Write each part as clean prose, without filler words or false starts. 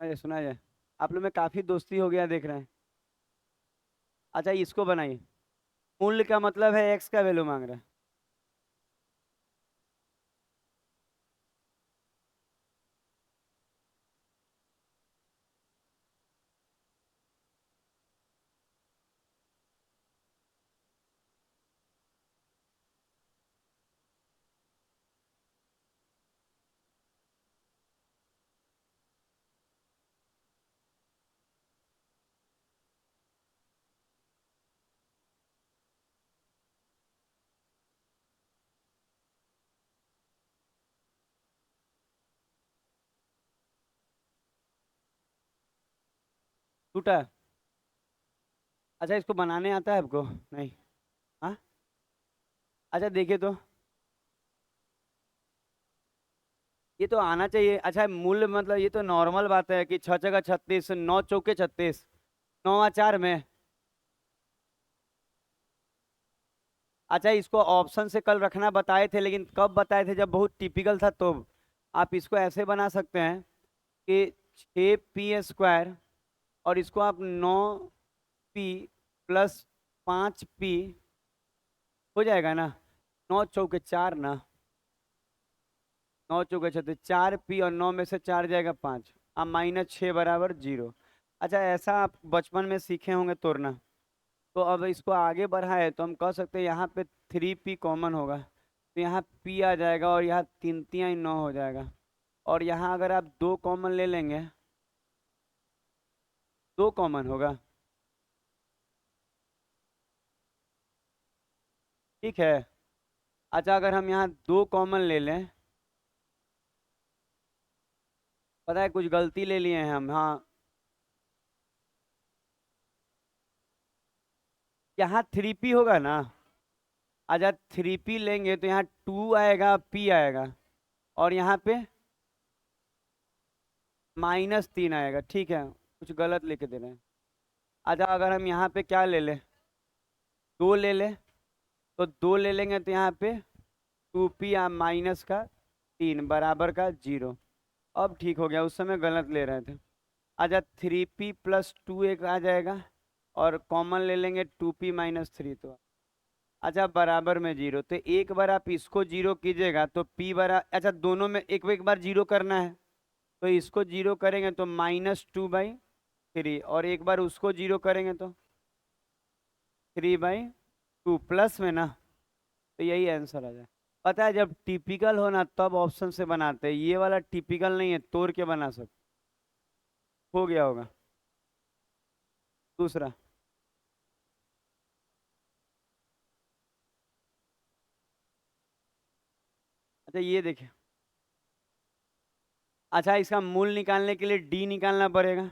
अरे सुना जाए। आप लोग में काफी दोस्ती हो गया देख रहे हैं। अच्छा इसको बनाइए। मूल्य का मतलब है एक्स का वैल्यू मांग रहा है। टूटा। अच्छा इसको बनाने आता है आपको? नहीं। हाँ। अच्छा देखिए तो। ये तो आना चाहिए। अच्छा मूल्य मतलब ये तो नॉर्मल बात है कि छः छः 36, नौ चौके 36, नौ चार में। अच्छा इसको ऑप्शन से कल रखना बताए थे, लेकिन कब बताए थे? जब बहुत टिपिकल था तो। आप इसको ऐसे बना सकते हैं कि 6p² और इसको आप 9p प्लस 5p हो जाएगा ना। नौ चौके चार ना। नौ चौके 36, 4p और 9 में से 4 जाएगा 5। अब -6 बराबर 0। अच्छा ऐसा आप बचपन में सीखे होंगे तोड़ना। तो अब इसको आगे बढ़ाए तो हम कह सकते हैं यहाँ पे 3p कॉमन होगा, तो यहाँ p आ जाएगा और यहाँ तीन तियाई 9 हो जाएगा। और यहाँ अगर आप दो कॉमन ले लेंगे, दो कॉमन होगा। ठीक है। अच्छा अगर हम यहाँ दो कॉमन ले लें, पता है कुछ गलती ले लिए हैं हम। हाँ यहाँ 3p होगा ना। अच्छा 3p लेंगे तो यहाँ 2 आएगा, p आएगा, और यहाँ पे -3 आएगा। ठीक है, कुछ गलत लिख दे रहे हैं। अच्छा अगर हम यहाँ पे क्या ले लें, दो ले लें, तो दो ले लेंगे तो यहाँ पे 2p या -3 बराबर का 0। अब ठीक हो गया, उस समय गलत ले रहे थे। अच्छा 3p+2 एक आ जाएगा, और कॉमन ले लेंगे 2p-3 तो। अच्छा बराबर में 0, तो एक बार आप इसको 0 कीजिएगा तो p बरा, अच्छा दोनों में एक एक बार 0 करना है, तो इसको 0 करेंगे तो -2/3, और एक बार उसको 0 करेंगे तो 3/2 प्लस में ना। तो यही आंसर आ जाए। पता है जब टिपिकल हो ना तब ऑप्शन से बनाते हैं, ये वाला टिपिकल नहीं है, तोड़ के बना सकते। हो गया होगा। दूसरा। अच्छा ये देखिए। अच्छा इसका मूल निकालने के लिए डी निकालना पड़ेगा।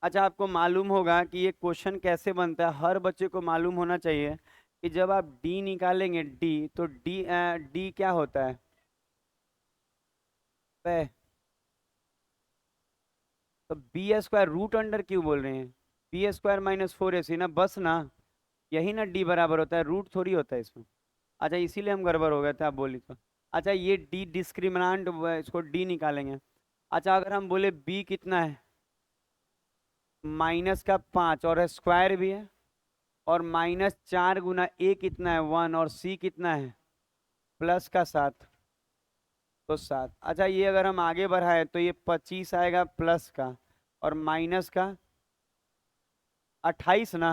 अच्छा आपको मालूम होगा कि ये क्वेश्चन कैसे बनता है, हर बच्चे को मालूम होना चाहिए कि जब आप डी निकालेंगे, डी तो डी क्या होता है? पे। तो b² रूट अंडर क्यों बोल रहे हैं? b² - 4ac ना, बस ना। यही ना डी बराबर होता है, रूट थोड़ी होता है इसमें। अच्छा इसीलिए हम गड़बड़ हो गए थे, आप बोली तो। अच्छा ये डी डिस्क्रिमिनांट, इसको डी निकालेंगे। अच्छा अगर हम बोले बी कितना है, -5 और स्क्वायर भी है, और -4 × a कितना है 1, और c कितना है +7, तो 7। अच्छा ये अगर हम आगे बढ़ाए तो ये 25 आएगा प्लस का, और माइनस का 28 ना,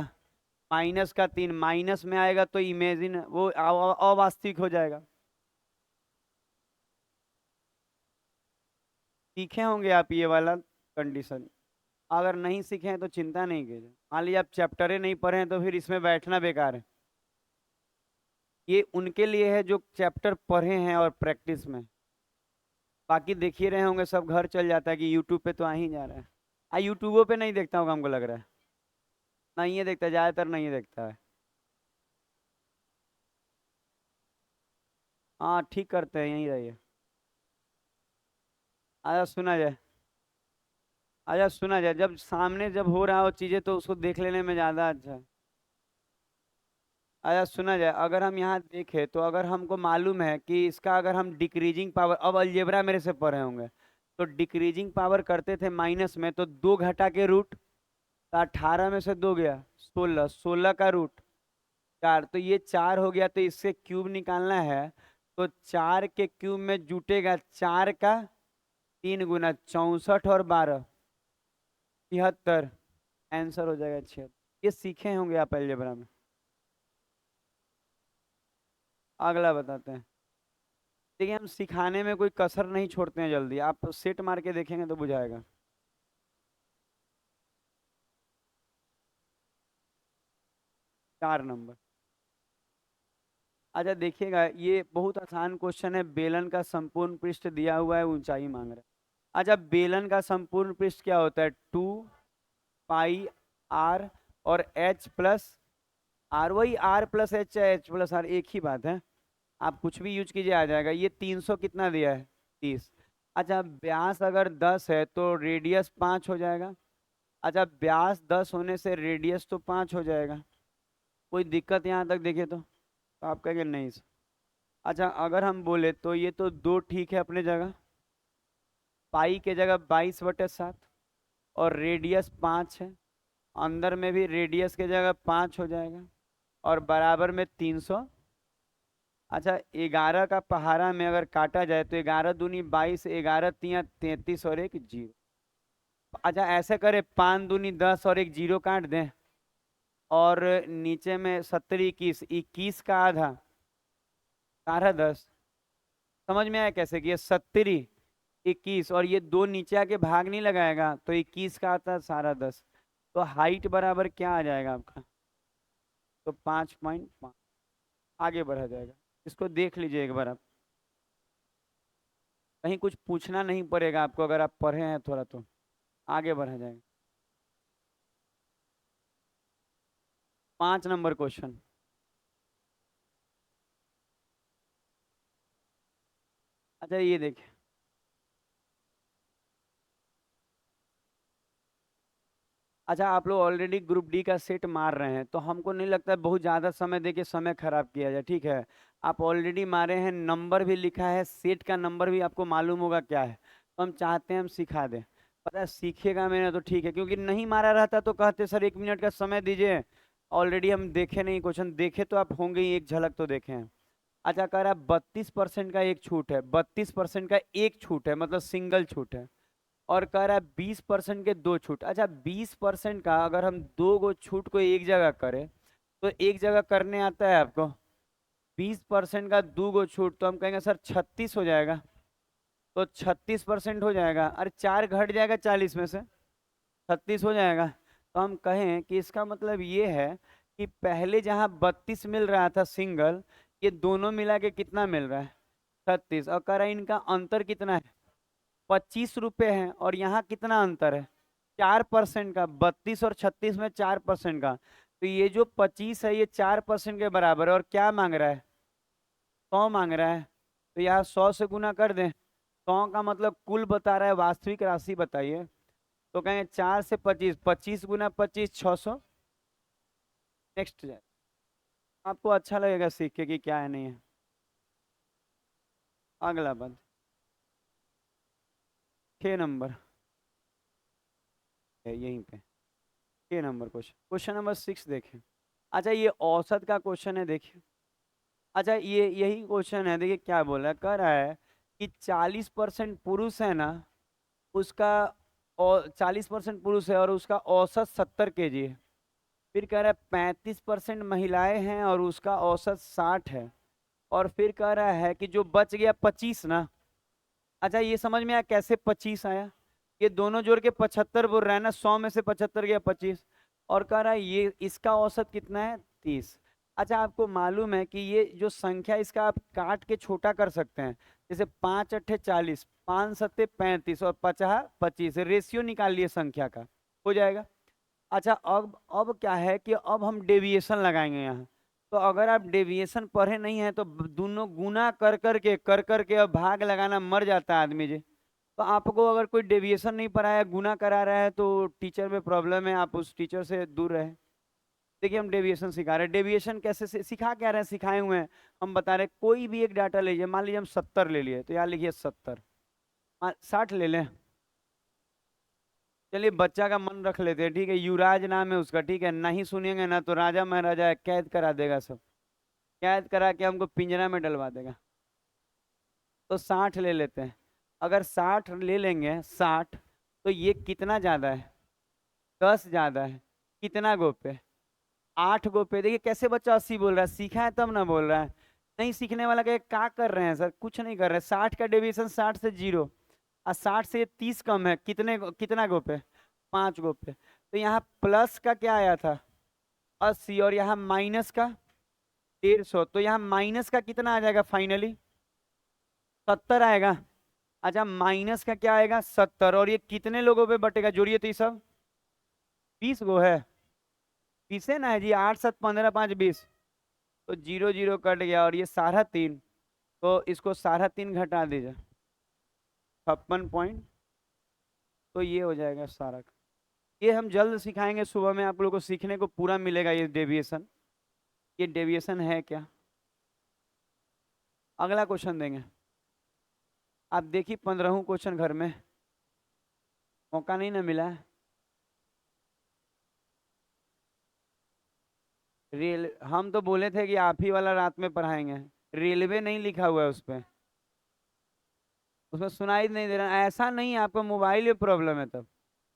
-3 माइनस में आएगा तो इमेजिन वो अवास्तविक हो जाएगा। सीखे होंगे आप ये वाला कंडीशन। अगर नहीं सीखे हैं तो चिंता नहीं कीजिए, मान लीजिए आप चैप्टरें नहीं पढ़े हैं तो फिर इसमें बैठना बेकार है। ये उनके लिए है जो चैप्टर पढ़े हैं और प्रैक्टिस में। बाकी देख ही रहे होंगे सब, घर चल जाता है कि यूट्यूब पे तो आ ही जा रहा है। यूट्यूबों पे नहीं देखता होगा हमको लग रहा है। नहीं ये देखता, ज़्यादातर नहीं देखता है। हाँ ठीक करते हैं, यहीं रहिए। आजा सुना जाए। आजा सुना जाए, जब सामने जब हो रहा हो चीज़ें तो उसको देख लेने में ज़्यादा अच्छा है। आया सुना जाए, अगर हम यहाँ देखें तो अगर हमको मालूम है कि इसका अगर हम डिक्रीजिंग पावर, अब अलजेब्रा मेरे से पढ़े होंगे, तो डिक्रीजिंग पावर करते थे माइनस में, तो 2 घटा के रूट, तो 18 में से 2 गया 16, 16 का रूट 4, तो ये 4 हो गया, तो इससे क्यूब निकालना है। तो 4 के क्यूब में जुटेगा 4 का 3 गुना 64 और 12 73, आंसर हो जाएगा 6। ये सीखे होंगे आप अलजेब्रा में। अगला बताते हैं। देखिए हम सिखाने में कोई कसर नहीं छोड़ते हैं, जल्दी आप सेट मार के देखेंगे तो बुझाएगा। 4 नंबर। अच्छा देखिएगा, ये बहुत आसान क्वेश्चन है। बेलन का संपूर्ण पृष्ठ दिया हुआ है, ऊंचाई मांग रहा है। अच्छा बेलन का संपूर्ण पृष्ठ क्या होता है? 2 पाई आर और एच प्लस आर, वही आर प्लस एच है, एच प्लस आर एक ही बात है। आप कुछ भी यूज कीजिए आ जाएगा। ये 300 कितना दिया है? 30। अच्छा व्यास अगर 10 है तो रेडियस 5 हो जाएगा। अच्छा व्यास 10 होने से रेडियस तो 5 हो जाएगा। कोई दिक्कत यहाँ तक देखिए तो आप कहेंगे नहीं सर। अच्छा अगर हम बोले तो ये तो 2 ठीक है अपने जगह, पाई के जगह 22/7 और रेडियस 5 है, अंदर में भी रेडियस के जगह 5 हो जाएगा और बराबर में 300। अच्छा 11 का पहाड़ा में अगर काटा जाए तो 11 दूनी 22, 11 तिया 33 और एक जीरो। अच्छा ऐसे करे 5 दूनी 10 और एक जीरो काट दें, और नीचे में 70 21, 21 का आधा 10। समझ में आया कैसे कि ये 70 21 और ये दो नीचे आके भाग नहीं लगाएगा, तो 21 का आता है 10। तो हाइट बराबर क्या आ जाएगा आपका? तो 5.5 आगे बढ़ा जाएगा। इसको देख लीजिए एक बार आप, कहीं कुछ पूछना नहीं पड़ेगा आपको, अगर आप पढ़े हैं थोड़ा तो आगे बढ़ा जाएगा। 5 नंबर क्वेश्चन। अच्छा ये देखिए, अच्छा आप लोग ऑलरेडी ग्रुप डी का सेट मार रहे हैं, तो हमको नहीं लगता है बहुत ज़्यादा समय दे के समय खराब किया जाए, ठीक है। आप ऑलरेडी मारे हैं, नंबर भी लिखा है, सेट का नंबर भी आपको मालूम होगा क्या है, तो हम चाहते हैं हम सिखा दें। पता है सीखेगा मैंने तो ठीक है, क्योंकि नहीं मारा रहता तो कहते सर 1 मिनट का समय दीजिए। ऑलरेडी हम देखे नहीं क्वेश्चन, देखे तो आप होंगे ही, एक झलक तो देखे हैं। अच्छा कह रहा है 32% का एक छूट है, 32% का एक छूट है मतलब सिंगल छूट है, और कह रहा है 20% के दो छूट। अच्छा 20% का अगर हम दो गो छूट को एक जगह करें तो एक जगह करने आता है आपको? 20% का दो गो छूट, तो हम कहेंगे सर 36 हो जाएगा। तो 36% हो जाएगा, अरे 4 घट जाएगा 40 में से, 36 हो जाएगा। तो हम कहें कि इसका मतलब ये है कि पहले जहां 32 मिल रहा था सिंगल, ये दोनों मिला के कितना मिल रहा है? 36। और कह रहा है इनका अंतर कितना है? 25 रुपये है। और यहाँ कितना अंतर है? 4% का। 32 और 36 में 4% का, तो ये जो 25 है ये 4% के बराबर है। और क्या मांग रहा है? 100 मांग रहा है। तो यहाँ 100 से गुना कर दें। 100 का मतलब कुल बता रहा है, वास्तविक राशि बताइए। तो कहेंगे 4 से 25, 25 गुना 25 600। नेक्स्ट जाए, आपको अच्छा लगेगा सीख के कि क्या है नहीं है। अगला बात, 6 नंबर है यहीं पे। 6 नंबर क्वेश्चन, क्वेश्चन नंबर 6 देखें। अच्छा ये औसत का क्वेश्चन है, देखिए। अच्छा ये यही क्वेश्चन है, देखिए क्या बोल रहा है, कह रहा है कि 40% पुरुष है ना, उसका, और 40% पुरुष है और उसका औसत 70 kg है। फिर कह रहा है 35% महिलाएं हैं और उसका औसत 60 है। और फिर कह रहा है कि जो बच गया 25 ना। अच्छा ये समझ में आया कैसे 25 आया? ये दोनों जोड़ के 75 बोल रहा है ना, 100 में से 75 गया 25। और कह रहा है ये इसका औसत कितना है? 30। अच्छा आपको मालूम है कि ये जो संख्या इसका आप काट के छोटा कर सकते हैं, जैसे 5 × 8 = 40, 5 × 7 = 35 और 50 × 25, रेशियो निकाल लिए संख्या का, हो जाएगा। अच्छा अब क्या है कि अब हम डेविएशन लगाएंगे यहाँ। तो अगर आप डेविएशन पढ़े नहीं हैं तो दोनों गुना कर कर के अब भाग लगाना मर जाता है आदमी जी। तो आपको अगर कोई डेविएशन नहीं पढ़ाया, गुना करा रहा है, तो टीचर में प्रॉब्लम है, आप उस टीचर से दूर रहे। देखिए हम डेविएशन सिखा रहे हैं। डेविएशन कैसे सिखा क्या रहे हैं? सिखाए हुए हैं। हम बता रहे हैं कोई भी एक डाटा लीजिए, मान लीजिए हम 70 ले लिए, तो यहाँ लिखिए 70। 60 ले लें। चलिए बच्चा का मन रख लेते हैं, ठीक है, युवराज नाम है उसका, ठीक है, नहीं सुनेंगे ना तो राजा महाराजा है, कैद करा देगा सब, कैद करा के हमको पिंजरा में डलवा देगा। तो 60 ले लेते हैं। अगर 60 ले लेंगे, 60, तो ये कितना ज्यादा है? 10 ज्यादा है। कितना गो पे? 8 गो पे। देखिए कैसे बच्चा 80 बोल रहा है, सीखा है तब ना बोल रहा है। नहीं सीखने वाला के क्या कर रहे हैं सर, कुछ नहीं कर रहे। 60 का डेविएशन 60 से 0, और 60 से ये 30 कम है, कितना गो पे? 5 गो पे। तो यहाँ प्लस का क्या आया था? 80, और यहाँ माइनस का 150। तो यहाँ माइनस का कितना आ जाएगा फाइनली? 70 आएगा। अच्छा माइनस का क्या आएगा? 70। और ये कितने लोगों पे बटेगा, जोड़िए तो ये सब। 20 गो है। 20 है ना जी, 8 7 15 5 20। तो 0 0 कट गया, और ये 3.5, तो इसको 3.5 घटा दीजिए, 56 पॉइंट। तो ये हो जाएगा सारा का। ये हम जल्द सिखाएंगे, सुबह में आप लोगों को सीखने को पूरा मिलेगा ये डेविएशन। ये डेविएशन है क्या? अगला क्वेश्चन देंगे। आप देखिए 15वां क्वेश्चन घर में, मौका नहीं ना मिला है। रेल, हम तो बोले थे कि आप ही वाला रात में पढ़ाएंगे। रेलवे नहीं लिखा हुआ है उस पे, उसमें सुनाई नहीं दे रहा। ऐसा नहीं है, आपका मोबाइल में प्रॉब्लम है तब।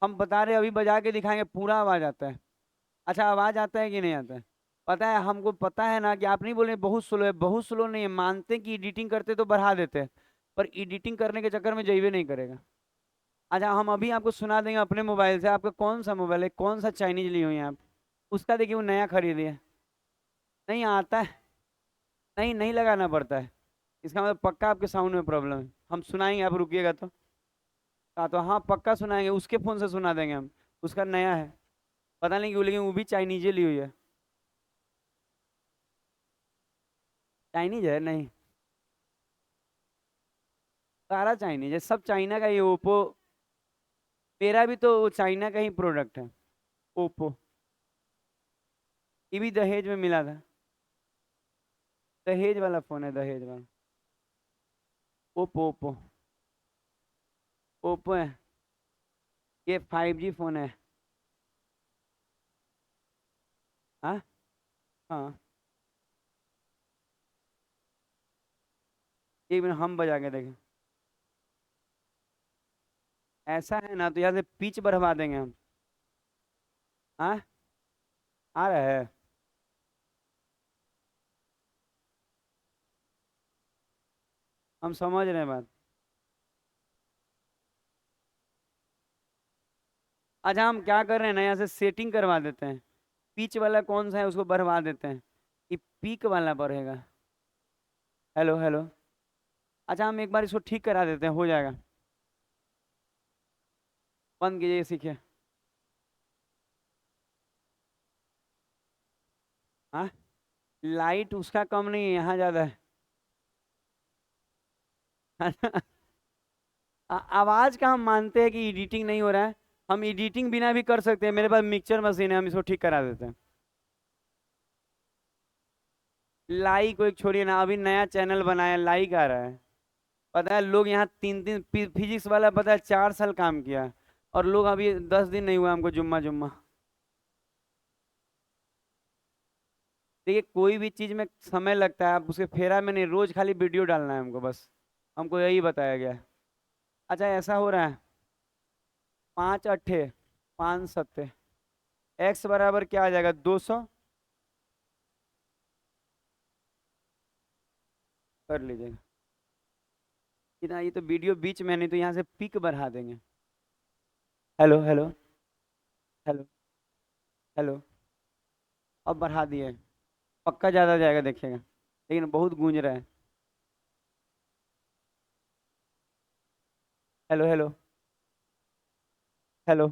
हम बता रहे अभी बजा के दिखाएंगे, पूरा आवाज आता है। अच्छा आवाज आता है कि नहीं आता है? पता है, हमको पता है ना कि आप नहीं बोले बहुत स्लो है, बहुत स्लो नहीं है, मानते कि एडिटिंग करते तो बढ़ा देते, पर एडिटिंग करने के चक्कर में जइबे नहीं करेगा। अच्छा हम अभी आपको सुना देंगे अपने मोबाइल से। आपका कौन सा मोबाइल है, कौन सा चाइनीज ली हुई हैं आप? उसका देखिए वो नया खरीदिए। नहीं आता है। नहीं, नहीं लगाना पड़ता है। इसका मतलब पक्का आपके साउंड में प्रॉब्लम है। हम सुनाएंगे, आप रुकिएगा तो। हाँ तो हाँ पक्का सुनाएंगे, उसके फोन से सुना देंगे हम। उसका नया है, पता नहीं क्यों, लेकिन वो भी चाइनीज ली हुई है। चाइनीज है नहीं, सारा चाइनीज है, सब चाइना का। ये ओप्पो, मेरा भी तो चाइना का ही प्रोडक्ट है, ओप्पो। ये भी दहेज में मिला था। दहेज वाला फोन है, दहेज वाला। ओप्पो, ओप्पो, ओप्पो है। ये 5G फोन है। हाँ। हाँ, एक मिनट हम बजा के देखें। ऐसा है ना, तो यहाँ से पिच बढ़वा देंगे हम। हाँ, आ रहा है। हम समझ रहे हैं बात। अच्छा हम क्या कर रहे हैं ना, यहाँ से सेटिंग करवा देते हैं। पिच वाला कौन सा है उसको बढ़वा देते हैं, ये पीक वाला बढ़ेगा। Hello hello. अच्छा हम एक बार इसको ठीक करा देते हैं, हो जाएगा। बंद कीजिए, सीखिए। हाँ, लाइट उसका कम नहीं है, यहाँ ज़्यादा है। आवाज का हम मानते हैं कि एडिटिंग नहीं हो रहा है। हम एडिटिंग बिना भी कर सकते हैं, मेरे पास मिक्सचर मशीन है, हम इसको ठीक करा देते हैं। लाइक को एक छोड़िए ना, अभी नया चैनल बनाया, लाइक आ रहा है। पता है लोग यहाँ 3 दिन, फिजिक्स वाला पता है 4 साल काम किया, और लोग अभी 10 दिन नहीं हुआ हमको जुम्मा जुम्मा। देखिए कोई भी चीज में समय लगता है, आप उसके फेरा में नहीं, रोज खाली वीडियो डालना है हमको बस। हमको यही बताया गया है। अच्छा ऐसा हो रहा है, 5 8 5 7, एक्स बराबर क्या आ जाएगा? 200। कर लीजिएगा। इतना, ये तो वीडियो बीच में, नहीं तो यहाँ से पिक बढ़ा देंगे। Hello hello. Hello hello. अब बढ़ा दिए, पक्का ज़्यादा जाएगा देखिएगा, लेकिन बहुत गूंज रहा है। Hello hello. हेलो।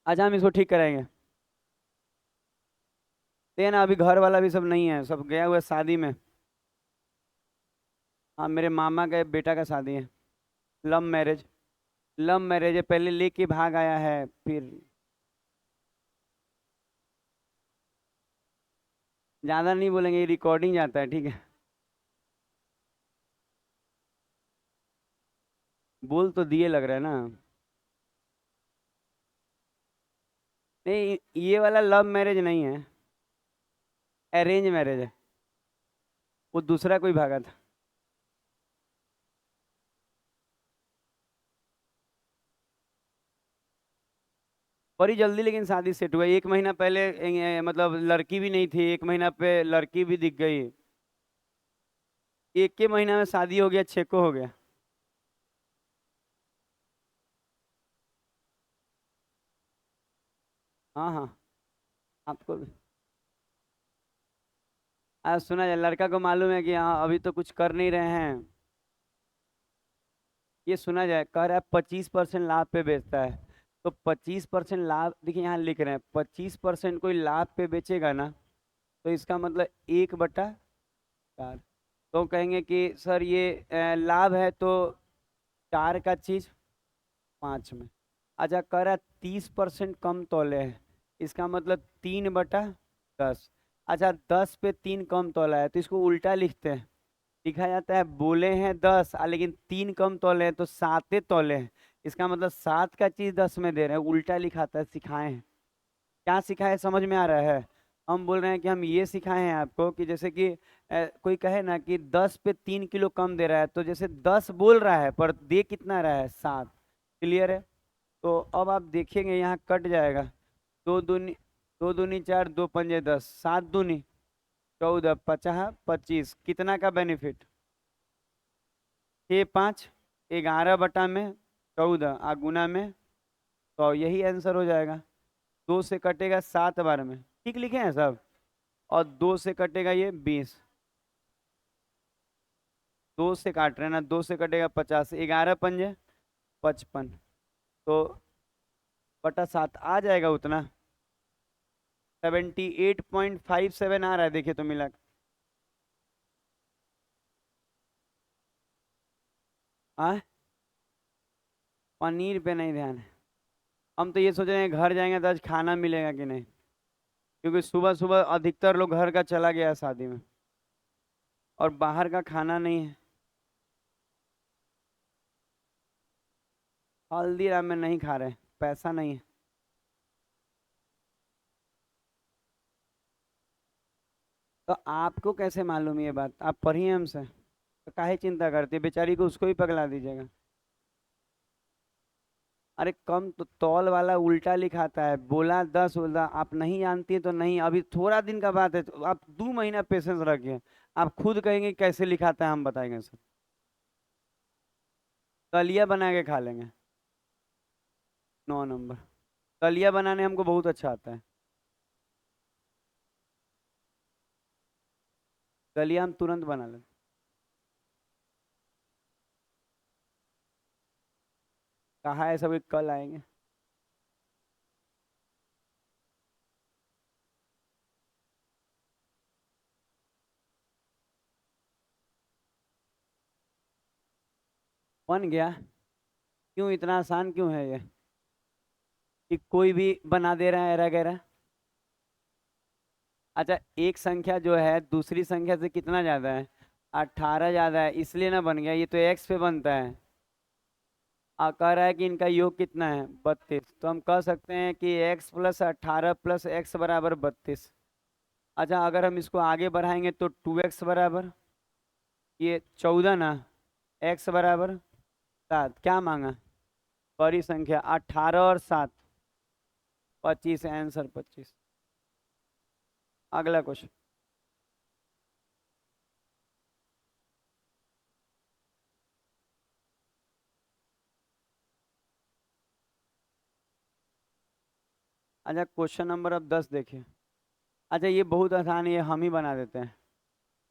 अच्छा हम इसको ठीक कराएंगे। देखिए ना अभी घर वाला भी सब नहीं है, सब गया हुआ है शादी में। हाँ मेरे मामा के बेटा का शादी है। Love marriage. लव मैरिज है, पहले लेके भाग आया है फिर। ज़्यादा नहीं बोलेंगे, रिकॉर्डिंग जाता है, ठीक है। बोल तो दिए लग रहा है ना। नहीं, ये वाला लव मैरिज नहीं है, अरेंज मैरिज है। वो दूसरा कोई भागा था। बड़ी जल्दी लेकिन शादी सेट हुआ, 1 महीना पहले मतलब लड़की भी नहीं थी, 1 महीना पे लड़की भी दिख गई। एक के महीना में शादी हो गया, छेको हो गया। हाँ हाँ। आपको भी सुना जाए, लड़का को मालूम है कि हाँ अभी तो कुछ कर नहीं रहे हैं। ये सुना जाए, कह रहा है 25% लाभ पे बेचता है। तो 25% लाभ, देखिए यहाँ लिख रहे हैं 25% कोई लाभ पे बेचेगा ना, तो इसका मतलब 1/4। तो कहेंगे कि सर ये लाभ है तो 4 का चीज 5 में। अच्छा, कह रहा 30% कम तौले है, इसका मतलब 3/10। अच्छा, 10 पे 3 कम तौला है, तो इसको उल्टा लिखते हैं। लिखा जाता है बोले हैं 10 लेकिन 3 कम तौले हैं तो 7 तौले हैं। इसका मतलब 7 का चीज 10 में दे रहे हैं, उल्टा लिखाता है, सिखाए हैं। क्या सिखाए समझ में आ रहा है? हम बोल रहे हैं कि हम ये सिखाए हैं आपको कि जैसे कि कोई कहे ना कि 10 पे 3 किलो कम दे रहा है, तो जैसे 10 बोल रहा है पर दे कितना रहा है, 7। क्लियर है? तो अब आप देखेंगे यहाँ कट जाएगा। दो दूनी, 2 दूनी 4, 2 पंजे 10, 7 दूनी 14, 50 25, कितना का बेनिफिट? 6 5 11 बटा में 14 गुना में, तो यही आंसर हो जाएगा। 2 से कटेगा 7 बार में, ठीक लिखे हैं सब। और 2 से कटेगा ये 20। 2 से काट रहे हैं ना, 2 से कटेगा 50, 11 पंजे 55। तो बटा 7 आ जाएगा उतना। 78.57 आ रहा है, देखिए तो मिला। आ पनीर पे नहीं ध्यान है। हम तो ये सोच रहे हैं घर जाएंगे तो आज खाना मिलेगा कि नहीं, क्योंकि सुबह सुबह अधिकतर लोग घर का चला गया है शादी में, और बाहर का खाना नहीं है। हल्दीराम में नहीं खा रहे, पैसा नहीं है। तो आपको कैसे मालूम ये बात? आप पढ़िए हमसे, तो काहे चिंता करती है, बेचारी को उसको ही पगला दीजिएगा। अरे कम तो तौल वाला उल्टा लिखाता है, बोला 10 बोला, आप नहीं जानती है तो नहीं, अभी थोड़ा दिन का बात है, तो आप 2 महीना पेशेंस रखिए। आप खुद कहेंगे कैसे लिखाता है, हम बताएंगे सर। दलिया बना के खा लेंगे। 9 नंबर। दलिया बनाने हमको बहुत अच्छा आता है। दलिया हम तुरंत बना लेंगे। कहा है सब कल आएंगे। बन गया। क्यों इतना आसान क्यों है ये, कि कोई भी बना दे रहा है एरा गैरा? अच्छा, एक संख्या जो है दूसरी संख्या से कितना ज्यादा है? 18 ज्यादा है, इसलिए ना बन गया, ये तो एक्स पे बनता है। कह रहा है कि इनका योग कितना है, 32, तो हम कह सकते हैं कि x + 18 + x = 32। अच्छा, अगर हम इसको आगे बढ़ाएंगे तो 2x बराबर ये 14 ना, x = 7। क्या मांगा? बड़ी संख्या 18 और 7, 25, आंसर 25। अगला क्वेश्चन। अच्छा, क्वेश्चन नंबर अब 10 देखिए। अच्छा, ये बहुत आसान है, ये हम ही बना देते हैं।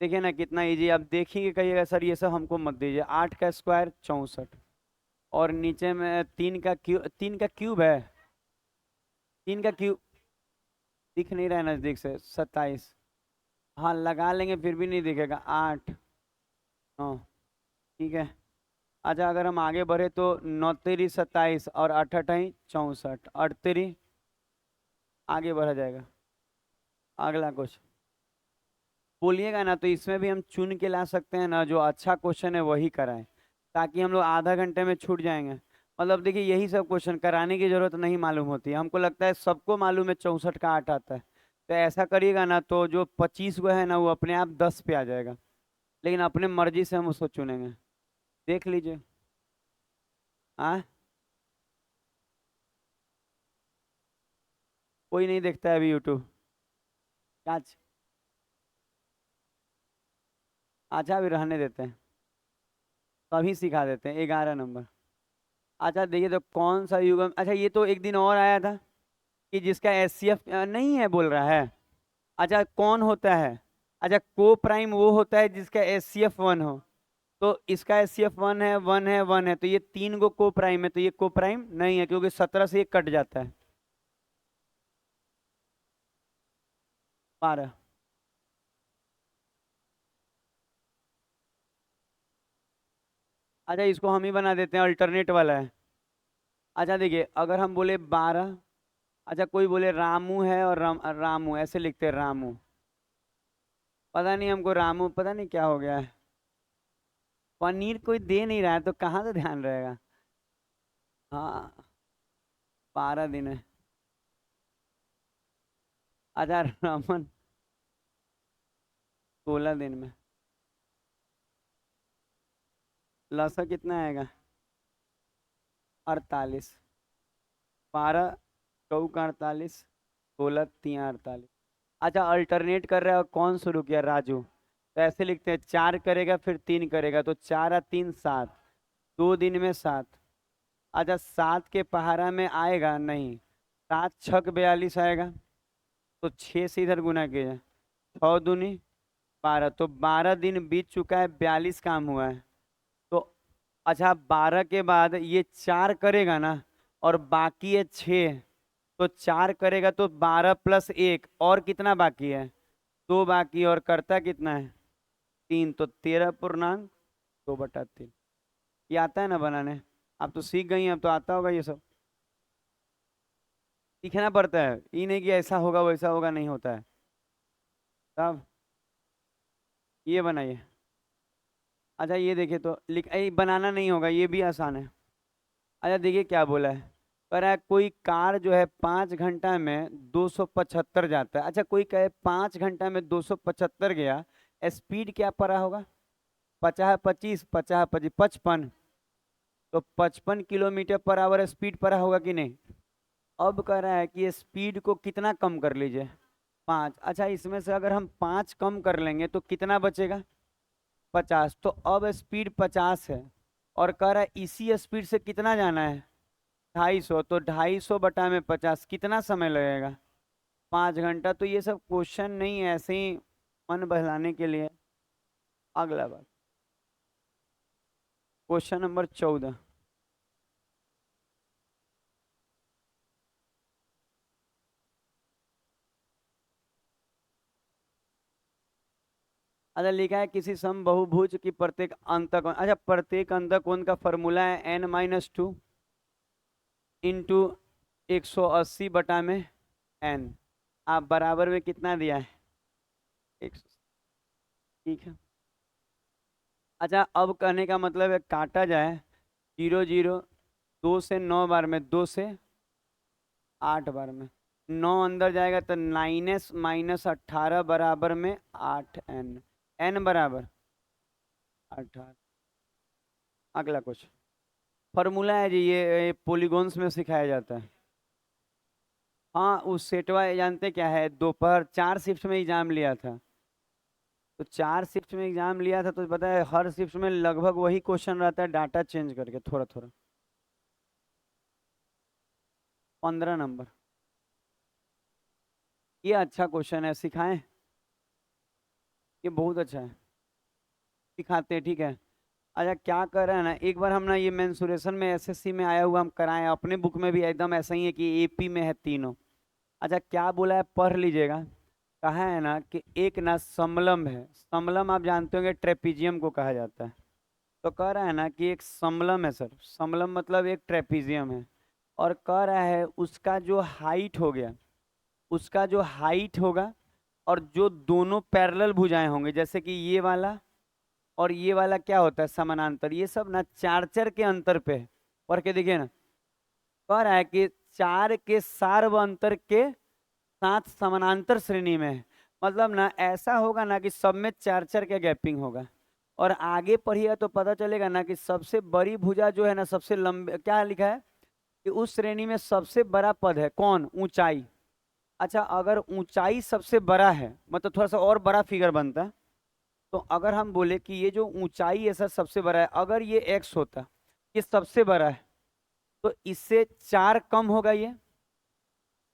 देखिए ना कितना इजी, आप देखिए कहिएगा सर ये सब हमको मत दीजिए। 8 का स्क्वायर 64, और नीचे में 3 का क्यूब है। 3 का क्यूब दिख नहीं रहा है नजदीक से, 27। हाँ लगा लेंगे फिर भी नहीं दिखेगा। 8 9, ठीक है। अच्छा, अगर हम आगे बढ़े तो 9 × 3 = 27 और 8 × 8 = 64, 8 आगे बढ़ा जाएगा। अगला क्वेश्चन बोलिएगा ना, तो इसमें भी हम चुन के ला सकते हैं ना, जो अच्छा क्वेश्चन है वही कराएं। ताकि हम लोग आधा घंटे में छूट जाएंगे। मतलब देखिए यही सब क्वेश्चन कराने की जरूरत नहीं मालूम होती है, हमको लगता है सबको मालूम है 64 का 8 आता है। तो ऐसा करिएगा ना तो जो 25 को है ना वो अपने आप 10 पे आ जाएगा, लेकिन अपने मर्जी से हम उसको चुनेंगे। देख लीजिए। हाँ, कोई नहीं देखता है अभी यूट्यूब। आज अच्छा अभी रहने देते हैं, तभी सिखा देते हैं 11 नंबर। अच्छा देखिए तो कौन सा युगम, अच्छा ये तो एक दिन और आया था कि जिसका एच सी एफ नहीं है बोल रहा है। अच्छा कौन होता है, अच्छा को प्राइम वो होता है जिसका एच सी एफ 1 हो। तो इसका एच सी एफ 1 है 1 है 1 है, तो ये 3 गो को प्राइम है, तो ये को प्राइम नहीं है क्योंकि 17 से ये कट जाता है। 12। अच्छा इसको हम ही बना देते हैं, अल्टरनेट वाला है। अच्छा देखिए अगर हम बोले 12, अच्छा कोई बोले रामू है और रामू ऐसे लिखते हैं रामू। पता नहीं हमको रामू पता नहीं क्या हो गया है। पनीर कोई दे नहीं रहा है तो कहाँ से ध्यान रहेगा। हाँ 12 दिन है। अच्छा रमन 16 दिन में। लसा कितना आएगा, 48। 12 चौक का 48, 16 3 48। अच्छा अल्टरनेट कर रहा है, कौन शुरू किया, राजू। तो ऐसे लिखते हैं 4 करेगा फिर 3 करेगा, तो 4 और 3 7, 2 दिन में 7। अच्छा 7 के पहाड़ा में आएगा नहीं, 7 छक 42 आएगा, तो 6 से इधर गुना किया, 6 दूनी 12, तो 12 दिन बीत चुका है, 42 काम हुआ है। तो अच्छा 12 के बाद ये 4 करेगा ना, और बाकी है 6, तो 4 करेगा तो 12 + 1, और कितना बाकी है, 2 बाकी, और करता कितना है 3, तो 13 पूर्णांक 2/3। ये आता है ना बनाने, आप तो सीख गई हैं, अब तो आता होगा ये सब। सीखना पड़ता है, ये नहीं कि ऐसा होगा वैसा होगा, नहीं होता है। तब ये बनाइए। अच्छा ये देखिए तो लिख बनाना नहीं होगा, ये भी आसान है। अच्छा देखिए क्या बोला है, कह रहा है कोई कार जो है 5 घंटा में 275 जाता है। अच्छा कोई कहे 5 घंटा में 275 गया, स्पीड क्या पड़ा होगा, 50 25 50 25 55, तो 55 किलोमीटर पर आवर स्पीड पड़ा होगा कि नहीं। अब कह रहा है कि स्पीड को कितना कम कर लीजिए, 5। अच्छा इसमें से अगर हम 5 कम कर लेंगे तो कितना बचेगा, 50। तो अब स्पीड 50 है, और कह रहा है इसी स्पीड से कितना जाना है, 250, तो 250/50 कितना समय लगेगा, 5 घंटा। तो ये सब क्वेश्चन नहीं है, ऐसे ही मन बहलाने के लिए। अगला बात, क्वेश्चन नंबर 14। अच्छा लिखा है किसी समबहुभुज की प्रत्येक अंतकोण, अच्छा प्रत्येक अंतकोण का फॉर्मूला है n-2 इंटू 180/n। आप बराबर में कितना दिया है, 100। ठीक है। अच्छा अब कहने का मतलब है काटा जाए, 0 0, 2 से 9 बार में, 2 से 8 बार में, 9 अंदर जाएगा तो -18 बराबर में 8n, n बराबर 18। अगला कुछ फॉर्मूला है जी, ये पॉलीगॉन्स में सिखाया जाता है। हाँ उस सेटवा जानते क्या है, दोपहर 4 शिफ्ट में एग्जाम लिया था, तो 4 शिफ्ट में एग्जाम लिया था, तो पता है हर शिफ्ट में लगभग वही क्वेश्चन रहता है, डाटा चेंज करके थोड़ा थोड़ा। 15 नंबर। ये अच्छा क्वेश्चन है, सिखाएं, ये बहुत अच्छा है, सिखाते हैं ठीक है। अच्छा क्या कर रहे हैं ना, एक बार हम ना ये मेंसुरेशन में एसएससी में आया हुआ हम कराएं, अपने बुक में भी एकदम ऐसा ही है कि एपी में है तीनों। अच्छा क्या बोला है पढ़ लीजिएगा। कहा है ना कि एक ना समलंब है, समलंब आप जानते होंगे ट्रेपीजियम को कहा जाता है। तो कह रहा है ना कि एक समलंब है सर, समलंब मतलब एक ट्रेपीजियम है, और कह रहा है उसका जो हाइट हो गया, उसका जो हाइट होगा, और जो दोनों पैरेलल भुजाएं होंगे, जैसे कि ये वाला और ये वाला क्या होता है समानांतर। ये सब ना चार चार के अंतर पे है। पढ़ के देखिए ना, कह रहा है कि चार के सार्व अंतर के साथ समानांतर श्रेणी में है। मतलब ना ऐसा होगा ना कि सब में चार चार के गैपिंग होगा। और आगे पढ़िएगा तो पता चलेगा ना कि सबसे बड़ी भुजा जो है ना, सबसे लंबे, क्या लिखा है कि उस श्रेणी में सबसे बड़ा पद है कौन, ऊंचाई। अच्छा, अगर ऊंचाई सबसे बड़ा है, मतलब थोड़ा सा और बड़ा फिगर बनता है। तो अगर हम बोले कि ये जो ऊंचाई है सर सबसे बड़ा है, अगर ये एक्स होता, ये सबसे बड़ा है, तो इससे चार कम होगा ये,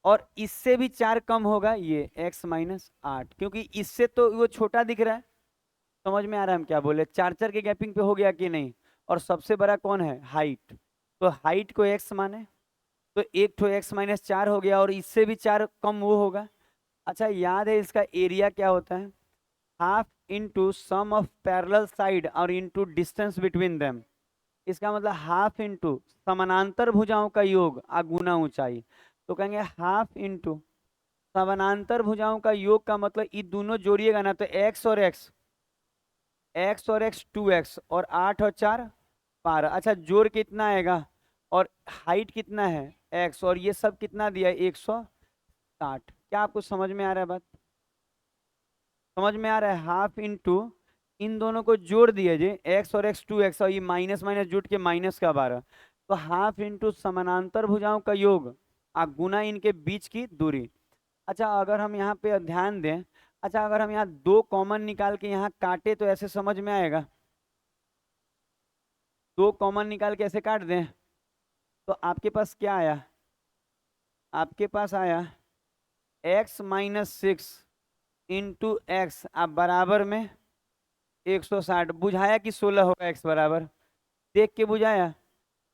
और इससे भी चार कम होगा ये x-8, क्योंकि इससे तो वो छोटा दिख रहा है। समझ में आ रहा है हम क्या बोले, चार चार के गैपिंग पे हो गया कि नहीं। और सबसे बड़ा कौन है, हाइट। तो हाइट को x माने, तो एक तो x-4 हो गया, और इससे भी चार कम वो होगा। अच्छा, याद है इसका एरिया क्या होता है, half into sum of parallel side और इंटू डिस्टेंस बिटवीन देम। इसका मतलब हाफ इंटू समानांतर भुजाओं का योग आ गुना ऊंचाई। तो कहेंगे हाफ इंटू समानांतर भुजाओं का योग का मतलब ये दोनों जोड़िएगा ना तो एक्स और एक्स 2x, और 8 और 4 12। अच्छा, जोड़ कितना आएगा, और हाइट कितना है x, और ये सब कितना दिया है 160। क्या आपको समझ में आ रहा है बात, समझ में आ रहा है। हाफ इंटू इन दोनों को जोड़ दिए जी, x और x 2x, और ये माइनस माइनस जुट के -12। तो हाफ इंटू समानांतर भुजाओं का योग आ गुना इनके बीच की दूरी। अच्छा, अगर हम यहाँ पे ध्यान दें, अच्छा अगर हम यहाँ दो कॉमन निकाल के यहाँ काटे तो ऐसे समझ में आएगा, दो कॉमन निकाल के ऐसे काट दें तो आपके पास क्या आया, आपके पास आया x-6 इंटू एक्स आप बराबर में 160। बुझाया कि 16 होगा x बराबर, देख के बुझाया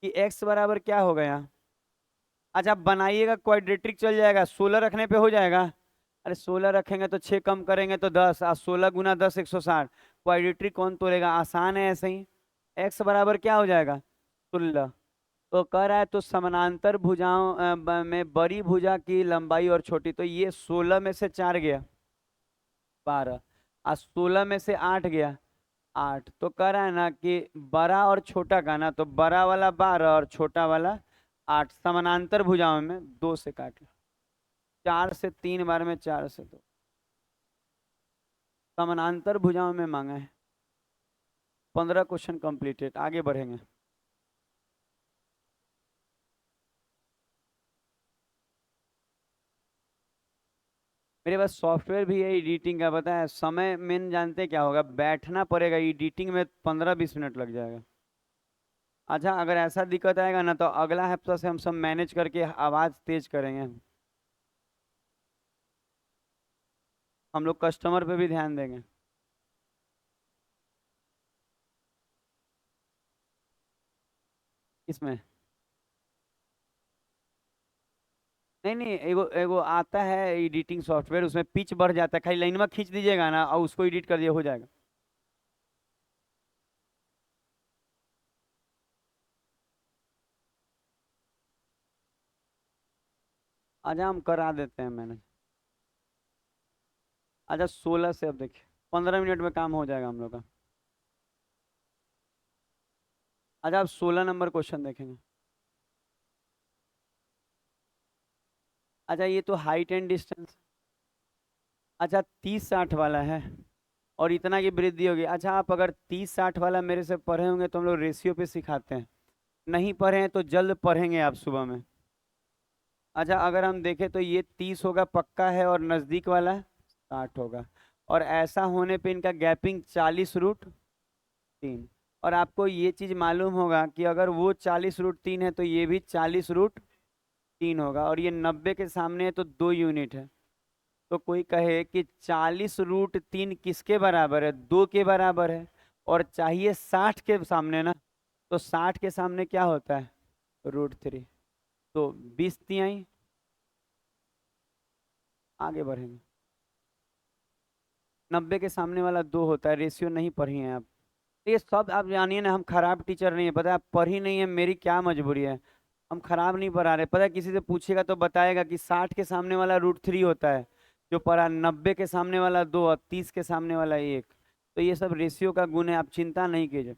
कि x बराबर क्या हो गया। अच्छा, बनाइएगा क्वाड्रेटिक चल जाएगा, 16 रखने पे हो जाएगा। अरे 16 रखेंगे तो 6 कम करेंगे तो 10, और 16 गुना 10 160। क्वाड्रेटिक कौन तोड़ेगा, आसान है ऐसे ही। x बराबर क्या हो जाएगा 16। तो कह रहा है तो समानांतर भुजाओं में बड़ी भुजा की लंबाई और छोटी, तो ये 16 में से 4 गया 12, और 16 में से 8 गया 8। तो कह रहा है ना कि बड़ा और छोटा का ना, तो बड़ा वाला 12 और छोटा वाला 8। समानांतर भुजाओं में 2 से काट लो, 4 से 3 बार में 4 से 2। समानांतर भुजाओं में मांगा है। 15 क्वेश्चन कंप्लीटेड, आगे बढ़ेंगे। मेरे पास सॉफ्टवेयर भी है एडिटिंग का, पता है समय मेन जानते क्या होगा, बैठना पड़ेगा एडिटिंग में 15-20 मिनट लग जाएगा। अच्छा, अगर ऐसा दिक्कत आएगा ना तो अगला हफ्ता से हम सब मैनेज करके आवाज़ तेज करेंगे। हम लोग कस्टमर पे भी ध्यान देंगे। इसमें नहीं नहीं, एगो एगो आता है एडिटिंग सॉफ्टवेयर, उसमें पिच बढ़ जाता है, खाली लाइन में खींच दीजिएगा ना और उसको एडिट कर दिए हो जाएगा। अच्छा, हम करा देते हैं मैंने। अच्छा, 16 से अब देखिए 15 मिनट में काम हो जाएगा हम लोग का। अच्छा, आप 16 नंबर क्वेश्चन देखेंगे। अच्छा, ये तो हाइट एंड डिस्टेंस। अच्छा, 30-60 वाला है, और इतना की वृद्धि होगी। अच्छा, आप अगर 30-60 वाला मेरे से पढ़े होंगे तो हम लोग रेशियो पे सिखाते हैं, नहीं पढ़े हैं तो जल्द पढ़ेंगे आप सुबह में। अच्छा, अगर हम देखें तो ये 30 होगा पक्का है, और नज़दीक वाला 60 होगा। और ऐसा होने पे इनका गैपिंग 40√3। और आपको ये चीज़ मालूम होगा कि अगर वो 40√3 है तो ये भी 40√3 होगा, और ये 90 के सामने है तो 2 यूनिट है। तो कोई कहे कि 40√3 किसके बराबर है, 2 के बराबर है, और चाहिए 60 के सामने ना, तो 60 के सामने क्या होता है √3। तो 20 तिहाई। आगे बढ़ेंगे। 90 के सामने वाला 2 होता है, रेशियो नहीं पढ़ी है आप। ये सब आप जानिए ना, हम खराब टीचर नहीं है, पता है आप पढ़ी नहीं है, मेरी क्या मजबूरी है। हम खराब नहीं पढ़ा रहे, पता है किसी से पूछेगा तो बताएगा कि 60 के सामने वाला √3 होता है जो पढ़ा, 90 के सामने वाला 2 और 30 के सामने वाला 1। तो ये सब रेशियो का गुण है, आप चिंता नहीं कीजिए।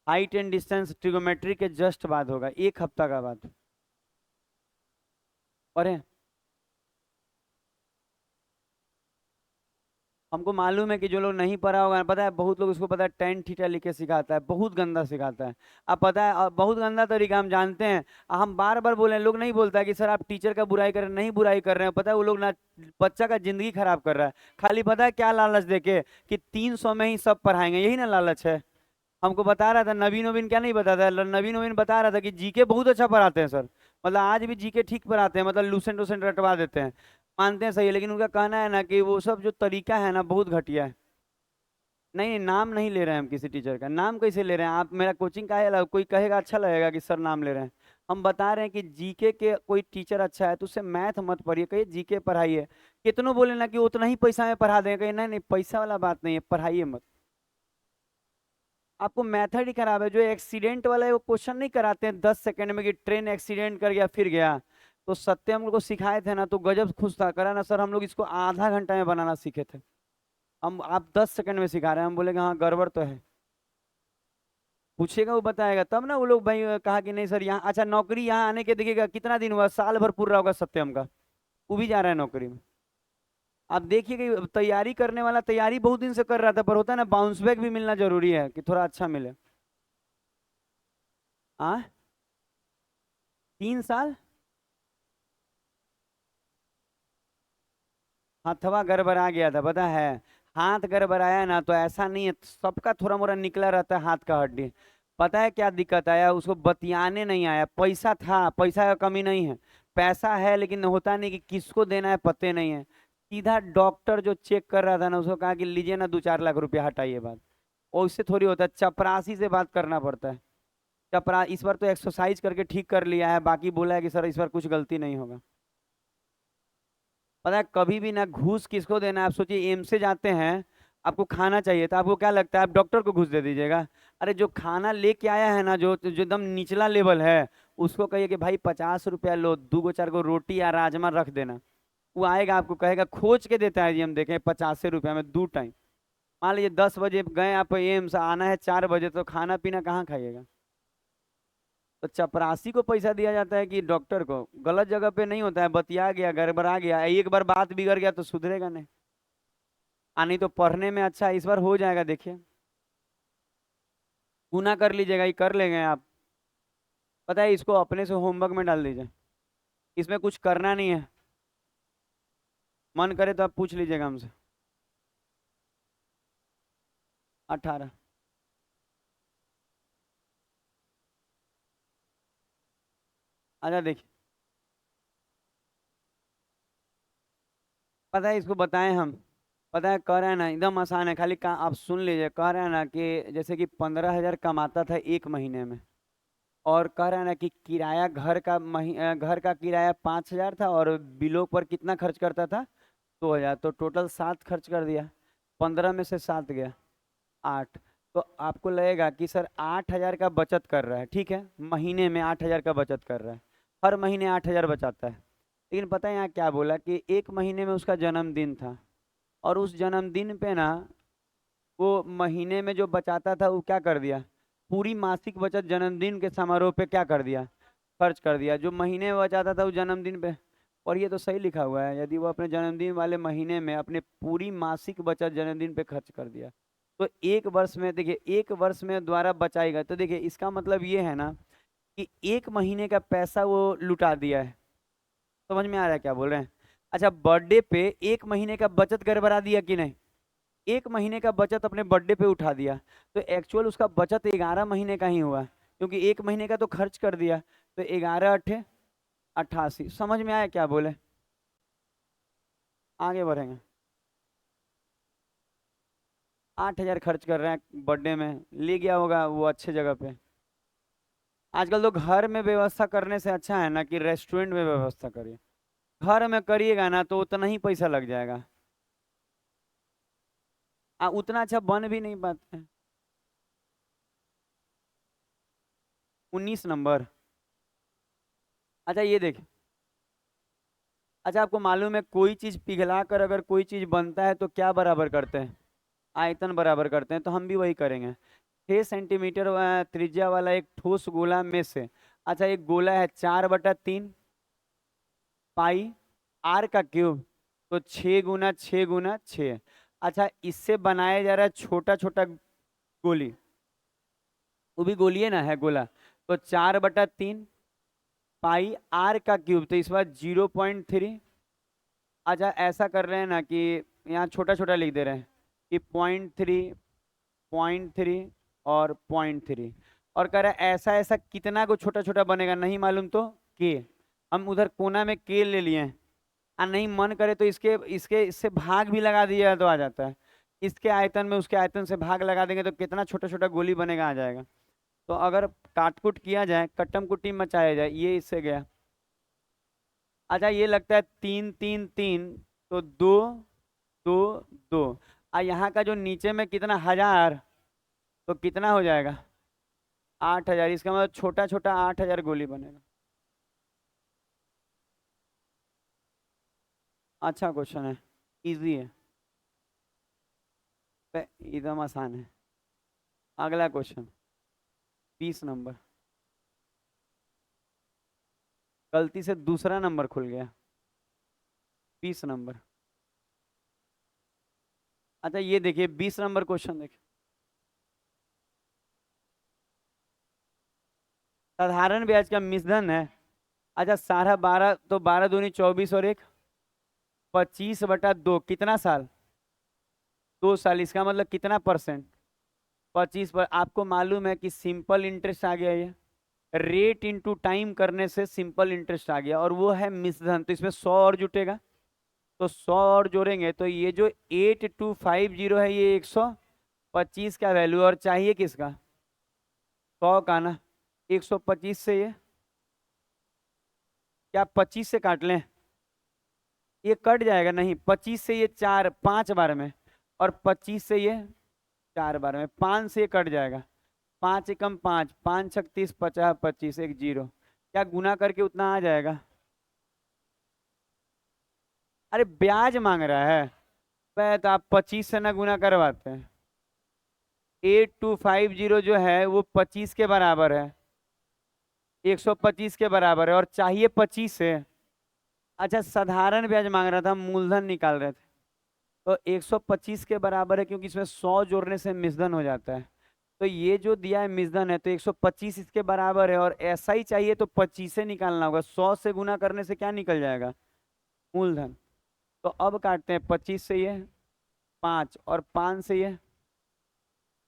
हाइट एंड डिस्टेंस ट्रिगोमेट्री के जस्ट बाद होगा, 1 हफ्ता का बाद। पढ़े? हमको मालूम है कि जो लोग नहीं पढ़ा होगा, पता है बहुत लोग उसको पता है टेन थीटा लिख के सिखाता है, बहुत गंदा सिखाता है। अब पता है बहुत गंदा तरीका हम जानते हैं। हम बार बार बोले, लोग नहीं बोलता है कि सर आप टीचर का बुराई कर रहे हैं, नहीं बुराई कर रहे हैं, पता है वो लोग ना बच्चा का जिंदगी खराब कर रहा है। खाली पता है क्या लालच देके कि 300 में ही सब पढ़ाएंगे, यही ना लालच है। हमको बता रहा था नवीन नवीन, क्या नहीं बताता, नवीन नवीन बता रहा था कि जीके बहुत अच्छा पढ़ाते हैं सर। मतलब आज भी जीके ठीक पढ़ाते हैं, मतलब लूसेंट वूसेंट रटवा देते हैं। मानते हैं सही है, लेकिन उनका कहना है ना कि वो सब जो तरीका है ना बहुत घटिया है। नहीं नहीं, नाम नहीं ले रहे हैं हम किसी टीचर का, नाम कैसे ले रहे हैं आप? मेरा कोचिंग का है, कोई कहेगा अच्छा लगेगा कि सर नाम ले रहे हैं। हम बता रहे हैं कि जीके के कोई टीचर अच्छा है तो उससे मैथ मत पढ़िए, कहिए जीके पढ़ाइए। कितनों बोले ना कि उतना ही पैसा में पढ़ा दें, कहीं नहीं नहीं, पैसा वाला बात नहीं है, पढ़ाइए मत। आपको मेथड ही खराब है। जो एक्सीडेंट वाला है वो क्वेश्चन नहीं कराते हैं 10 सेकंड में कि ट्रेन एक्सीडेंट कर गया फिर गया। तो सत्यम लोग को सिखाए थे ना तो गजब खुश था, करा ना सर हम लोग इसको आधा घंटा में बनाना सीखे थे। हम आप 10 सेकंड में सिखा रहे हैं, हम बोले हाँ गड़बड़ तो है। पूछेगा वो बताएगा तब ना। वो लोग भाई कहा कि नहीं सर यहाँ अच्छा, नौकरी यहाँ आने के देखिएगा कितना दिन हुआ, साल भर पूरा होगा सत्यम का, वो भी जा रहा है नौकरी में। आप देखिए कि तैयारी करने वाला तैयारी बहुत दिन से कर रहा था, पर होता है ना बाउंस बैक भी मिलना जरूरी है कि थोड़ा अच्छा मिले। हाँ, 3 साल। हथवा गड़बड़ा गया था पता है। हाथ गड़बड़ाया ना तो ऐसा नहीं है, सबका थोड़ा मोड़ा निकला रहता है हाथ का हड्डी। पता है क्या दिक्कत आया, उसको बतियाने नहीं आया। पैसा था, पैसा का कमी नहीं है, पैसा है, लेकिन होता नहीं कि किसको देना है पते नहीं है। सीधा डॉक्टर जो चेक कर रहा था ना उसको कहा कि लीजिए ना 2-4 लाख रुपया हटाइए बात। और उससे थोड़ी होता है, चपरासी से बात करना पड़ता है। चपरा इस बार तो एक्सरसाइज करके ठीक कर लिया है, बाकी बोला है कि सर इस बार कुछ गलती नहीं होगा। पता है कभी भी ना घूस किसको देना है। आप सोचिए एम्स से जाते हैं, आपको खाना चाहिए तो आपको क्या लगता है आप डॉक्टर को घूस दे दीजिएगा? अरे जो खाना लेके आया है ना, जो जो एकदम निचला लेवल है, उसको कहिए कि भाई 50 रुपया लो, 2 4 रोटी या राजमा रख देना। वो आएगा आपको कहेगा, खोज के देता है जी, हम देखें 50 रुपया में 2 टाइम। मान लीजिए 10 बजे गए आप एम्स, आना है 4 बजे, तो खाना पीना कहाँ खाइएगा? तो चपरासी को पैसा दिया जाता है कि डॉक्टर को? गलत जगह पे नहीं होता है, बतिया गया गड़बड़ा गया, एक बार बात बिगड़ गया तो सुधरेगा नहीं। नहीं तो पढ़ने में अच्छा है, इस बार हो जाएगा देखिए। गुना कर लीजिएगा, ये कर लेंगे आप। पता है इसको अपने से होमवर्क में डाल दीजिए, इसमें कुछ करना नहीं है। मन करे तो आप पूछ लीजिएगा हमसे। 18। अच्छा देखिए, पता है इसको बताएं हम। पता है कह रहे हैं ना एकदम आसान है, खाली आप सुन लीजिए। कह रहे हैं ना कि जैसे कि 15,000 कमाता था 1 महीने में, और कह रहा है ना कि किराया घर का किराया 5,000 था, और बिलों पर कितना खर्च करता था? 2,000। तो टोटल 7 खर्च कर दिया, 15 में से 7 गया, 8। तो आपको लगेगा कि सर 8,000 का बचत कर रहा है, ठीक है, महीने में 8,000 का बचत कर रहा है, हर महीने 8,000 बचाता है। लेकिन पता है यहाँ क्या बोला कि 1 महीने में उसका जन्मदिन था, और उस जन्मदिन पे ना वो महीने में जो बचाता था वो क्या कर दिया, पूरी मासिक बचत जन्मदिन के समारोह पे क्या कर दिया, खर्च कर दिया। जो महीने में बचाता था वो जन्मदिन पे। और ये तो सही लिखा हुआ है, यदि वो अपने जन्मदिन वाले महीने में अपने पूरी मासिक बचत जन्मदिन पे खर्च कर दिया, तो 1 वर्ष में देखिए, 1 वर्ष में द्वारा बचाएगा। तो देखिए इसका मतलब ये है ना कि 1 महीने का पैसा वो लुटा दिया है। समझ में आ रहा है क्या बोल रहे हैं? अच्छा, बर्थडे पे 1 महीने का बचत गड़बड़ा दिया कि नहीं? 1 महीने का बचत अपने बर्थडे पे उठा दिया, तो एक्चुअल उसका बचत 11 महीने का ही हुआ, क्योंकि 1 महीने का तो खर्च कर दिया। तो 11 × 8 = 88। समझ में आया क्या बोले? आगे बढ़ेंगे। 8,000 खर्च कर रहे हैं बर्थडे में, ले गया होगा वो अच्छे जगह पे। आजकल तो घर में व्यवस्था करने से अच्छा है ना कि रेस्टोरेंट में व्यवस्था करिए। घर में करिएगा ना तो उतना ही पैसा लग जाएगा, उतना अच्छा बन भी नहीं पाते हैं। 19 नंबर। अच्छा ये देखिए, अच्छा आपको मालूम है कोई चीज पिघला कर अगर कोई चीज बनता है तो क्या बराबर करते हैं? आयतन बराबर करते हैं, तो हम भी वही करेंगे। 6 सेंटीमीटर त्रिज्या वाला एक ठोस गोला में से, अच्छा एक गोला है 4/3 पाई आर का क्यूब, तो 6 × 6 × 6। अच्छा इससे बनाया जा रहा है छोटा छोटा गोली, वो भी गोली है ना, है गोला, तो 4/3 पाई आर का क्यूब, तो इस बार 0.3। अच्छा ऐसा कर रहे हैं ना कि यहाँ छोटा छोटा लिख दे रहे हैं कि 0.3, 0.3 और 0.3, और कह रहा है ऐसा ऐसा कितना को छोटा छोटा बनेगा नहीं मालूम तो के, हम उधर कोना में के ले लिए हैं, और नहीं मन करे तो इसके इसके इससे भाग भी लगा दिया तो आ जाता है, इसके आयतन में उसके आयतन से भाग लगा देंगे तो कितना छोटा छोटा गोली बनेगा, आ जाएगा। तो अगर काटकुट किया जाए, कट्टम कुट्टी मचाया जाए, ये इससे गया। अच्छा ये लगता है 3 3 3, तो 2 2 2, और यहाँ का जो नीचे में कितना 1000, तो कितना हो जाएगा 8000, इसका मतलब छोटा छोटा 8000 गोली बनेगा। अच्छा क्वेश्चन है, इजी है, एकदम आसान है। अगला क्वेश्चन 20 नंबर, गलती से दूसरा नंबर खुल गया। 20 नंबर, अच्छा ये देखिए 20 नंबर क्वेश्चन देखिए, साधारण ब्याज का मिश्रण है। अच्छा 12 12, तो 12 दूनी 24 और एक 25/2, कितना साल, 2 साल, इसका मतलब कितना परसेंट, 25 पर। आपको मालूम है कि सिंपल इंटरेस्ट आ गया, ये रेट इंटू टाइम करने से सिंपल इंटरेस्ट आ गया, और वो है मिश्रण, तो इसमें 100 और जुटेगा, तो 100 और जोड़ेंगे तो ये जो 8250 है, ये 125 का वैल्यू, और चाहिए किसका, 100 का ना, 125 से ये क्या 25 से काट लें, ये कट जाएगा, नहीं 25 से ये 5 बार में, और 25 से ये 4 बार में, 5 से ये कट जाएगा, 5 एकम 5, 5 × 36 50, 25 एक जीरो, क्या गुना करके उतना आ जाएगा। अरे ब्याज मांग रहा है, वह तो आप 25 से ना गुना करवाते हैं, 8250 जो है वो 25 के बराबर है, 125 के बराबर है, और चाहिए 25 से। अच्छा साधारण ब्याज मांग रहा था, मूलधन निकाल रहे थे, तो 125 के बराबर है, क्योंकि इसमें 100 जोड़ने से मिश्रण हो जाता है, तो ये जो दिया है मिश्रण है, तो 125 इसके बराबर है, और ऐसा ही चाहिए तो 25 से निकालना होगा, 100 से गुना करने से क्या निकल जाएगा, मूलधन। तो अब काटते हैं 25 से ये 5, और 5 से ये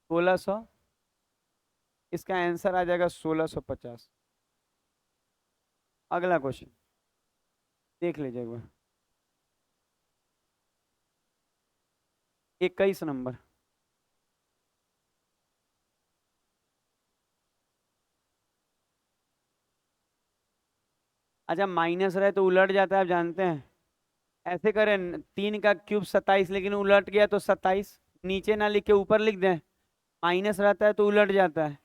1600, इसका आंसर आ जाएगा 1650। अगला क्वेश्चन देख लीजिए एक बार, 21 नंबर, अच्छा माइनस रहे तो उलट जाता है, आप जानते हैं, ऐसे करें 3 का क्यूब 27, लेकिन उलट गया तो 27, नीचे ना लिख के ऊपर लिख दें, माइनस रहता है तो उलट जाता है,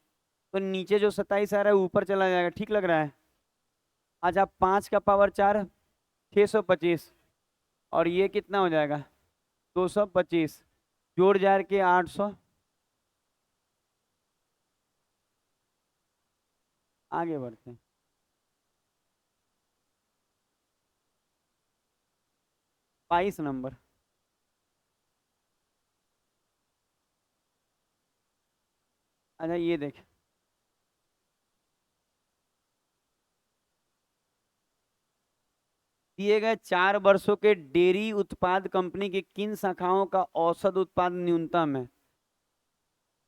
तो नीचे जो 27 आ रहा है ऊपर चला जाएगा, ठीक लग रहा है। अच्छा 5 का पावर 4, 625, और ये कितना हो जाएगा 225, जोड़ जाड़ के 800, आगे बढ़ते हैं। 22 नंबर, अच्छा ये देख, दिए गए 4 वर्षों के डेयरी उत्पाद कंपनी की किन शाखाओं का औसत उत्पाद न्यूनतम है,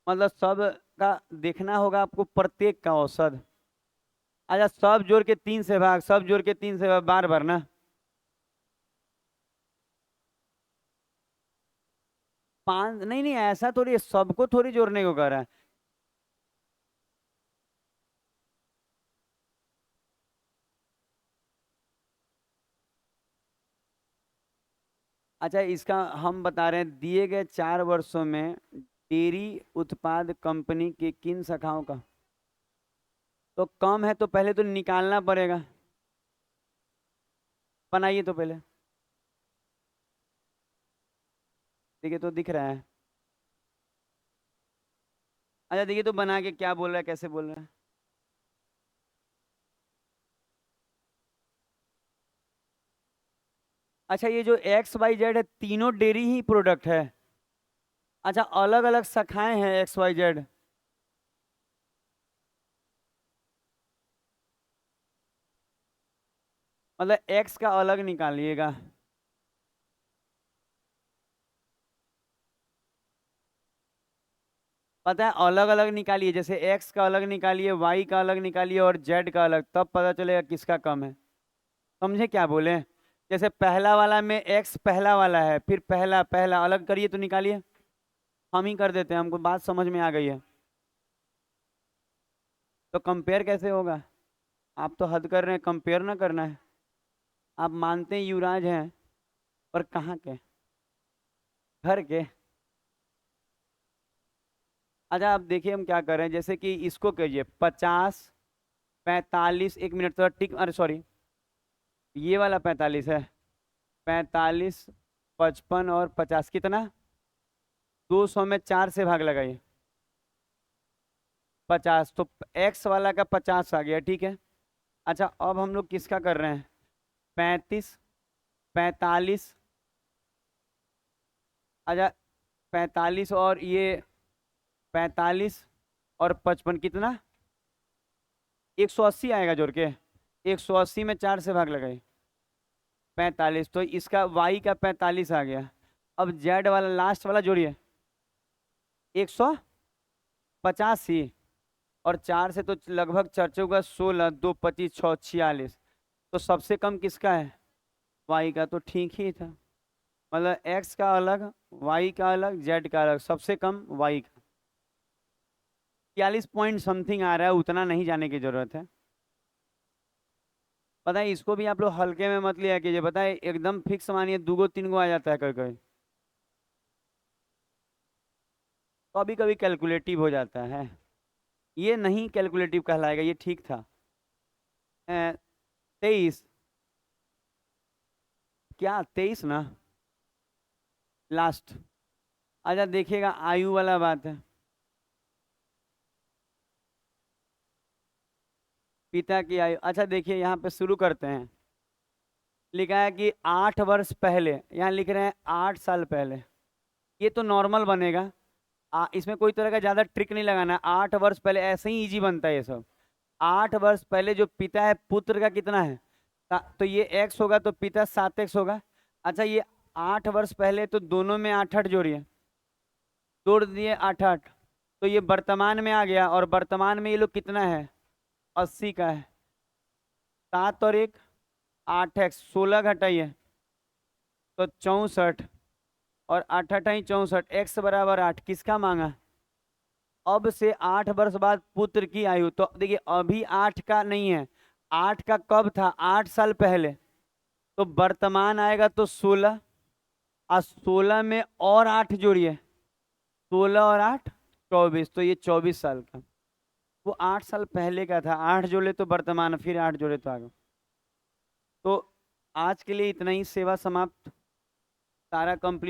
मतलब सब का देखना होगा आपको, प्रत्येक का औसत। अच्छा सब जोड़ के 3 से भाग, सब जोड़ के 3 से भाग, बार बार ना, 5 नहीं नहीं, ऐसा थोड़ी है, सबको थोड़ी जोड़ने को कह रहा है। अच्छा इसका हम बता रहे हैं, दिए गए 4 वर्षों में डेयरी उत्पाद कंपनी की किन शाखाओं का, तो कम है तो पहले तो निकालना पड़ेगा, बनाइए तो पहले, देखिए तो दिख रहा है, अच्छा देखिए तो बना के क्या बोल रहा है, कैसे बोल रहा है। अच्छा ये जो एक्स वाई जेड है तीनों डेयरी ही प्रोडक्ट है। अच्छा अलग अलग शाखाएं हैं एक्स वाई जेड। मतलब एक्स का अलग निकालिएगा। पता है अलग अलग निकालिए, जैसे एक्स का अलग निकालिए, वाई का अलग निकालिए और जेड का अलग, तब पता चलेगा किसका कम है। समझे क्या बोले। जैसे पहला वाला में एक्स पहला वाला है, फिर पहला पहला अलग करिए तो निकालिए। हम ही कर देते हैं, हमको बात समझ में आ गई है। तो कंपेयर कैसे होगा। आप तो हद कर रहे हैं, कंपेयर ना करना है। आप मानते हैं युवराज हैं, पर कहाँ के। घर के। अच्छा आप देखिए हम क्या कर रहे हैं, जैसे कि इसको कहिए 50 45, 1 मिनट तो ठीक, अरे सॉरी ये वाला 45 है। 45 55 और 50 कितना। 200 में 4 से भाग लगाइए। 50 तो एक्स वाला का 50 आ गया, ठीक है। अच्छा अब हम लोग किसका कर रहे हैं। 35 45। अच्छा 45 और ये 45 और 55 कितना। 180 आएगा जोड़ के। 180 में 4 से भाग लगाइए। 45 तो इसका वाई का 45 आ गया। अब जेड वाला लास्ट वाला जोड़िए। 185 और 4 से तो लगभग चार चौका 16, 2 25 6 46। तो सबसे कम किसका है। वाई का, तो ठीक ही था। मतलब एक्स का अलग, वाई का अलग, जेड का अलग, सबसे कम वाई का। 42 पॉइंट समथिंग आ रहा है, उतना नहीं जाने की जरूरत है। पता है इसको भी आप लोग हल्के में मत लिया कीजिए, पता है एकदम फिक्स मानिए 2 3 आ जाता है कभी कभी। कभी कभी कैलकुलेटिव हो जाता है। ये नहीं कैलकुलेटिव कहलाएगा, ये ठीक था। 23। क्या 23 ना। लास्ट। अच्छा देखिएगा आयु वाला बात है। पिता की आयु, अच्छा देखिए यहाँ पे शुरू करते हैं। लिखा है कि 8 वर्ष पहले, यहाँ लिख रहे हैं 8 साल पहले। ये तो नॉर्मल बनेगा। इसमें कोई तरह का ज्यादा ट्रिक नहीं लगाना। 8 वर्ष पहले ऐसे ही इजी बनता है ये सब। 8 वर्ष पहले जो पिता है पुत्र का कितना है। तो ये एक्स होगा तो पिता 7x होगा। अच्छा ये 8 वर्ष पहले, तो दोनों में 8 8 जोड़िए। जोड़ दिए 8 8। तो ये वर्तमान में आ गया, और वर्तमान में ये लोग कितना है। 80 का है। 7 और 1 8x, 16 घटाइए तो 64। और 8 8 64, एक्स बराबर 8 किसका मांगा। अब से 8 वर्ष बाद पुत्र की आयु, तो देखिए अभी 8 का नहीं है। 8 का कब था, 8 साल पहले। तो वर्तमान आएगा तो 16। और 16 में और 8 जोड़िए। 16 और 8 24, तो ये 24 साल का। वो 8 साल पहले का था, 8 जोड़े तो वर्तमान, फिर 8 जोड़े तो आगे। तो आज के लिए इतना ही, सेवा समाप्त। सारा कंप्लीट।